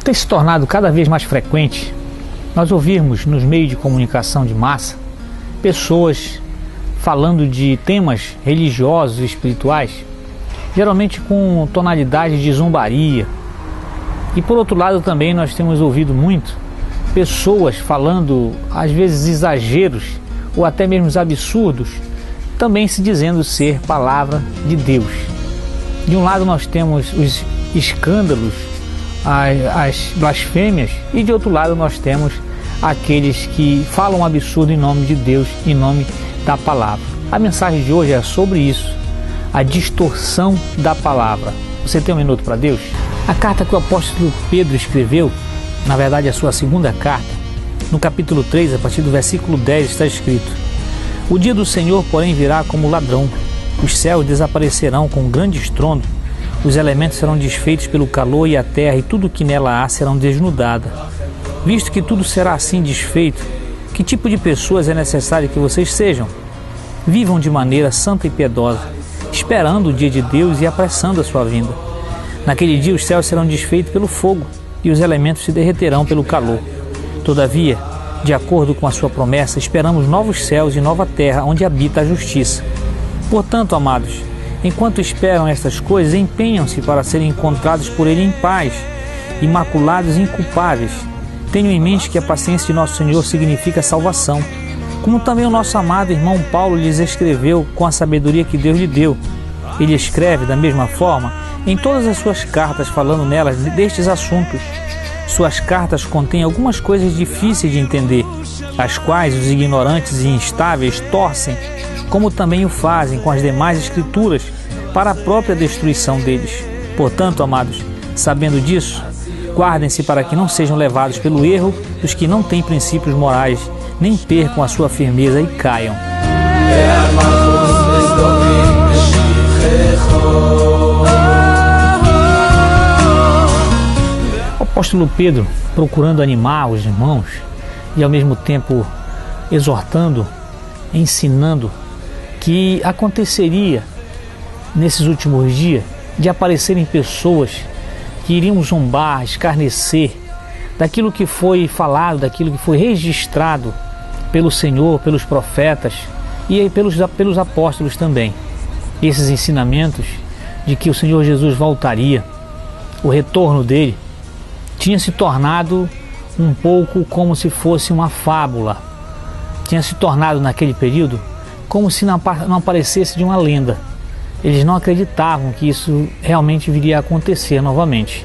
Tem se tornado cada vez mais frequente nós ouvirmos nos meios de comunicação de massa pessoas falando de temas religiosos e espirituais, geralmente com tonalidade de zombaria. E por outro lado também nós temos ouvido muito pessoas falando às vezes exageros ou até mesmo absurdos, também se dizendo ser palavra de Deus. De um lado nós temos os escândalos, as blasfêmias, e de outro lado nós temos aqueles que falam absurdo em nome de Deus, em nome da palavra. A mensagem de hoje é sobre isso, a distorção da palavra. Você tem um minuto para Deus? A carta que o apóstolo Pedro escreveu, na verdade a sua segunda carta, no capítulo 3, a partir do versículo 10, está escrito: O dia do Senhor, porém, virá como ladrão. Os céus desaparecerão com um grande estrondo, os elementos serão desfeitos pelo calor, e a terra e tudo o que nela há serão desnudadas. Visto que tudo será assim desfeito, que tipo de pessoas é necessário que vocês sejam? Vivam de maneira santa e piedosa, esperando o dia de Deus e apressando a sua vinda. Naquele dia os céus serão desfeitos pelo fogo, e os elementos se derreterão pelo calor. Todavia, de acordo com a sua promessa, esperamos novos céus e nova terra, onde habita a justiça. Portanto, amados, enquanto esperam estas coisas, empenham-se para serem encontrados por Ele em paz, imaculados e inculpáveis. Tenham em mente que a paciência de nosso Senhor significa salvação, como também o nosso amado irmão Paulo lhes escreveu com a sabedoria que Deus lhe deu. Ele escreve da mesma forma em todas as suas cartas, falando nelas destes assuntos. Suas cartas contêm algumas coisas difíceis de entender, as quais os ignorantes e instáveis torcem, como também o fazem com as demais escrituras, para a própria destruição deles. Portanto, amados, sabendo disso, guardem-se para que não sejam levados pelo erro dos que não têm princípios morais, nem percam a sua firmeza e caiam. O apóstolo Pedro, procurando animar os irmãos e ao mesmo tempo exortando, ensinando que aconteceria nesses últimos dias de aparecerem pessoas que iriam zombar, escarnecer daquilo que foi falado, daquilo que foi registrado pelo Senhor, pelos profetas e pelos apóstolos também. Esses ensinamentos de que o Senhor Jesus voltaria, o retorno dele, tinha se tornado um pouco como se fosse uma fábula. Tinha se tornado naquele período como se não aparecesse de uma lenda. Eles não acreditavam que isso realmente viria a acontecer novamente.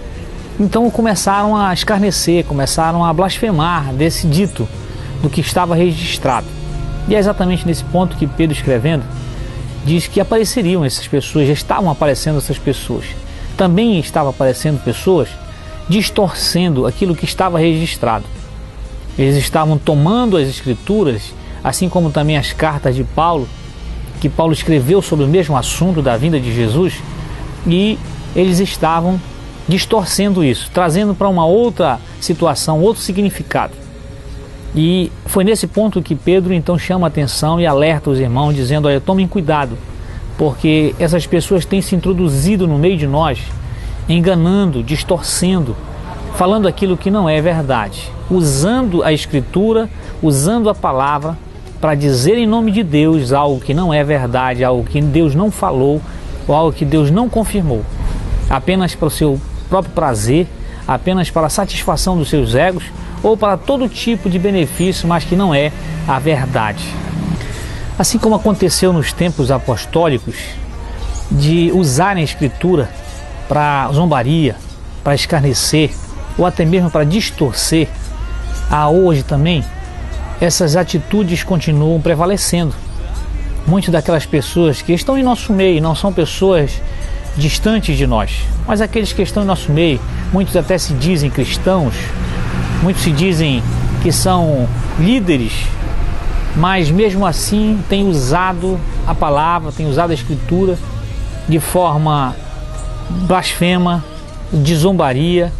Então começaram a escarnecer, começaram a blasfemar desse dito, do que estava registrado. E é exatamente nesse ponto que Pedro, escrevendo, diz que apareceriam essas pessoas, já estavam aparecendo essas pessoas. Também estavam aparecendo pessoas distorcendo aquilo que estava registrado. Eles estavam tomando as escrituras, assim como também as cartas de Paulo, que Paulo escreveu sobre o mesmo assunto da vinda de Jesus, e eles estavam distorcendo isso, trazendo para uma outra situação, outro significado. E foi nesse ponto que Pedro então chama a atenção e alerta os irmãos, dizendo: olha, tomem cuidado, porque essas pessoas têm se introduzido no meio de nós, enganando, distorcendo, falando aquilo que não é verdade, usando a Escritura, usando a palavra para dizer em nome de Deus algo que não é verdade, algo que Deus não falou, ou algo que Deus não confirmou, apenas para o seu próprio prazer, apenas para a satisfação dos seus egos, ou para todo tipo de benefício, mas que não é a verdade. Assim como aconteceu nos tempos apostólicos, de usarem a Escritura para zombaria, para escarnecer, ou até mesmo para distorcer, há hoje também essas atitudes continuam prevalecendo. Muitas daquelas pessoas que estão em nosso meio não são pessoas distantes de nós, mas aqueles que estão em nosso meio, muitos até se dizem cristãos, muitos se dizem que são líderes, mas mesmo assim têm usado a palavra, têm usado a Escritura de forma blasfema, de zombaria,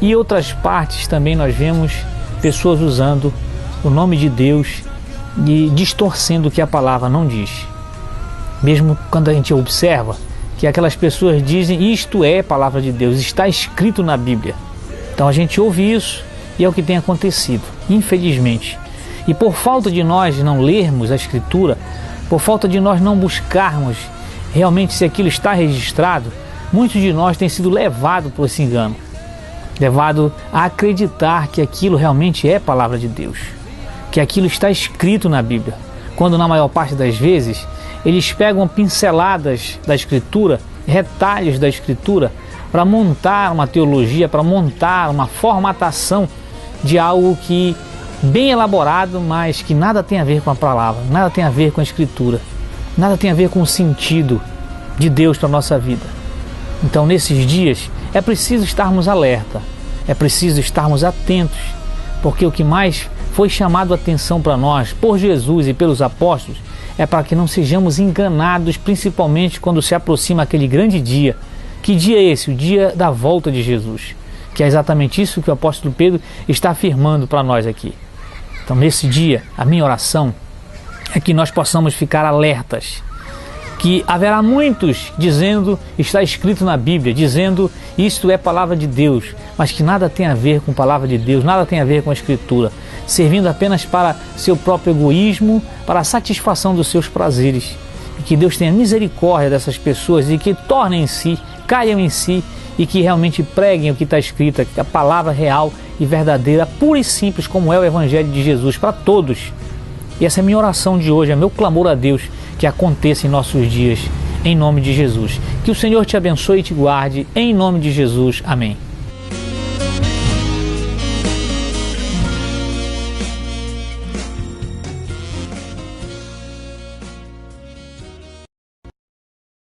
e outras partes também nós vemos pessoas usando o nome de Deus e distorcendo o que a palavra não diz. Mesmo quando a gente observa que aquelas pessoas dizem: isto é palavra de Deus, está escrito na Bíblia. Então a gente ouve isso e é o que tem acontecido, infelizmente. E por falta de nós não lermos a Escritura, por falta de nós não buscarmos realmente se aquilo está registrado, muitos de nós têm sido levados por esse engano, levado a acreditar que aquilo realmente é palavra de Deus, que aquilo está escrito na Bíblia, quando na maior parte das vezes eles pegam pinceladas da Escritura, retalhos da Escritura, para montar uma teologia, para montar uma formatação de algo que bem elaborado, mas que nada tem a ver com a palavra, nada tem a ver com a Escritura, nada tem a ver com o sentido de Deus para a nossa vida. Então, nesses dias, é preciso estarmos alerta, é preciso estarmos atentos, porque o que mais foi chamado a atenção para nós por Jesus e pelos apóstolos é para que não sejamos enganados, principalmente quando se aproxima aquele grande dia. Que dia é esse? O dia da volta de Jesus, que é exatamente isso que o apóstolo Pedro está afirmando para nós aqui. Então, nesse dia, a minha oração é que nós possamos ficar alertas, que haverá muitos dizendo, está escrito na Bíblia, dizendo isto é palavra de Deus, mas que nada tem a ver com palavra de Deus, nada tem a ver com a Escritura, servindo apenas para seu próprio egoísmo, para a satisfação dos seus prazeres. E que Deus tenha misericórdia dessas pessoas e que tornem em si, caiam em si e que realmente preguem o que está escrito, a palavra real e verdadeira, pura e simples, como é o Evangelho de Jesus para todos. E essa é a minha oração de hoje, é meu clamor a Deus que aconteça em nossos dias, em nome de Jesus. Que o Senhor te abençoe e te guarde, em nome de Jesus. Amém.